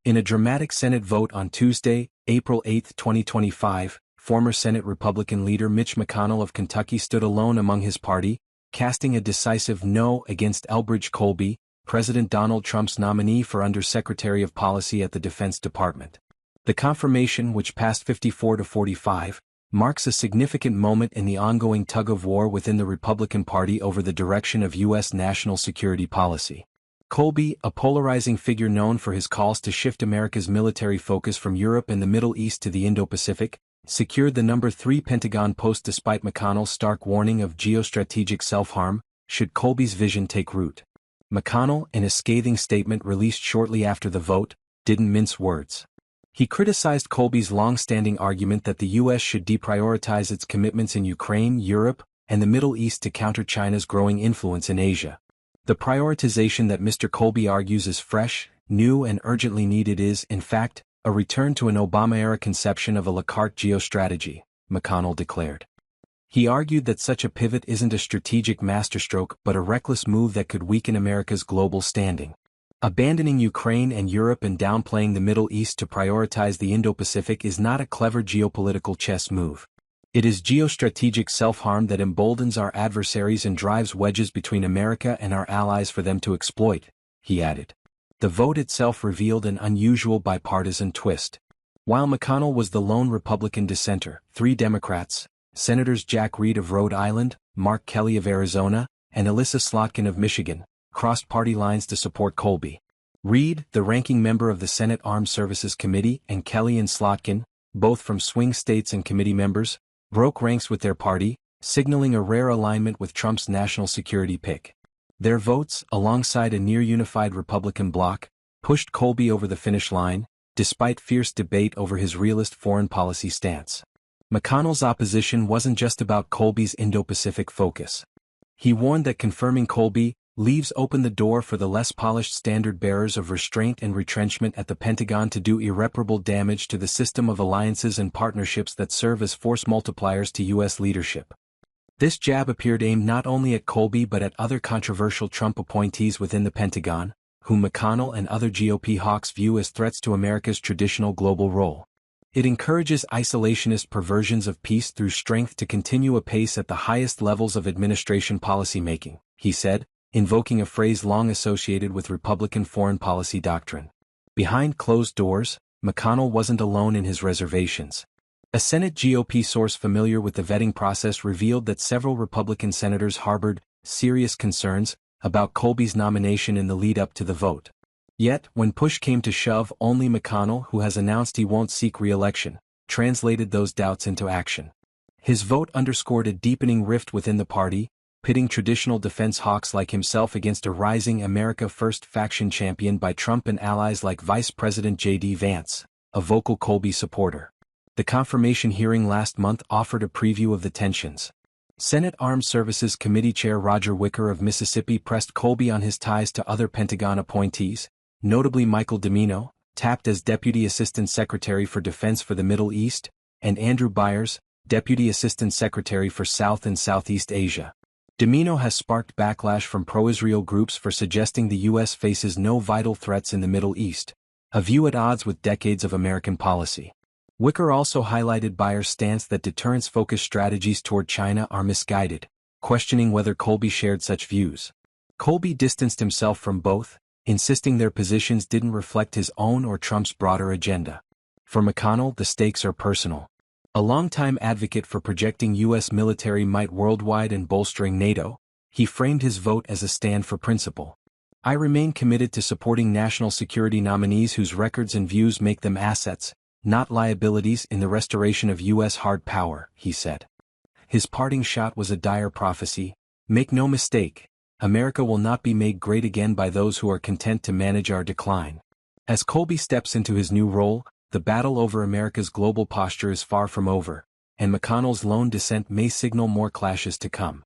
In a dramatic Senate vote on Tuesday, April 8, 2025, former Senate Republican leader Mitch McConnell of Kentucky stood alone among his party, casting a decisive no against Elbridge Colby, President Donald Trump's nominee for Undersecretary of Policy at the Defense Department. The confirmation, which passed 54-45, marks a significant moment in the ongoing tug-of-war within the Republican Party over the direction of U.S. national security policy. Colby, a polarizing figure known for his calls to shift America's military focus from Europe and the Middle East to the Indo-Pacific, secured the number 3 Pentagon post despite McConnell's stark warning of geostrategic self-harm, should Colby's vision take root. McConnell, in a scathing statement released shortly after the vote, didn't mince words. He criticized Colby's long-standing argument that the U.S. should deprioritize its commitments in Ukraine, Europe, and the Middle East to counter China's growing influence in Asia. The prioritization that Mr. Colby argues is fresh, new and urgently needed is, in fact, a return to an Obama-era conception of a la carte geostrategy, McConnell declared. He argued that such a pivot isn't a strategic masterstroke but a reckless move that could weaken America's global standing. Abandoning Ukraine and Europe and downplaying the Middle East to prioritize the Indo-Pacific is not a clever geopolitical chess move. It is geostrategic self-harm that emboldens our adversaries and drives wedges between America and our allies for them to exploit, he added. The vote itself revealed an unusual bipartisan twist. While McConnell was the lone Republican dissenter, 3 Democrats, Senators Jack Reed of Rhode Island, Mark Kelly of Arizona, and Elissa Slotkin of Michigan, crossed party lines to support Colby. Reed, the ranking member of the Senate Armed Services Committee, and Kelly and Slotkin, both from swing states and committee members, broke ranks with their party, signaling a rare alignment with Trump's national security pick. Their votes, alongside a near-unified Republican bloc, pushed Colby over the finish line, despite fierce debate over his realist foreign policy stance. McConnell's opposition wasn't just about Colby's Indo-Pacific focus. He warned that confirming Colby leaves open the door for the less polished standard-bearers of restraint and retrenchment at the Pentagon to do irreparable damage to the system of alliances and partnerships that serve as force multipliers to U.S. leadership. This jab appeared aimed not only at Colby but at other controversial Trump appointees within the Pentagon, whom McConnell and other GOP hawks view as threats to America's traditional global role. It encourages isolationist perversions of peace through strength to continue apace at the highest levels of administration policymaking, he said, invoking a phrase long associated with Republican foreign policy doctrine. Behind closed doors, McConnell wasn't alone in his reservations. A Senate GOP source familiar with the vetting process revealed that several Republican senators harbored serious concerns about Colby's nomination in the lead-up to the vote. Yet, when push came to shove, only McConnell, who has announced he won't seek re-election, translated those doubts into action. His vote underscored a deepening rift within the party, pitting traditional defense hawks like himself against a rising America First faction championed by Trump and allies like Vice President J.D. Vance, a vocal Colby supporter. The confirmation hearing last month offered a preview of the tensions. Senate Armed Services Committee Chair Roger Wicker of Mississippi pressed Colby on his ties to other Pentagon appointees, notably Michael Domino, tapped as Deputy Assistant Secretary for Defense for the Middle East, and Andrew Byers, Deputy Assistant Secretary for South and Southeast Asia. Domino has sparked backlash from pro-Israel groups for suggesting the U.S. faces no vital threats in the Middle East, a view at odds with decades of American policy. Wicker also highlighted Byers' stance that deterrence-focused strategies toward China are misguided, questioning whether Colby shared such views. Colby distanced himself from both, insisting their positions didn't reflect his own or Trump's broader agenda. For McConnell, the stakes are personal. A longtime advocate for projecting U.S. military might worldwide and bolstering NATO, he framed his vote as a stand for principle. I remain committed to supporting national security nominees whose records and views make them assets, not liabilities in the restoration of U.S. hard power, he said. His parting shot was a dire prophecy. Make no mistake, America will not be made great again by those who are content to manage our decline. As Colby steps into his new role, the battle over America's global posture is far from over, and McConnell's lone dissent may signal more clashes to come.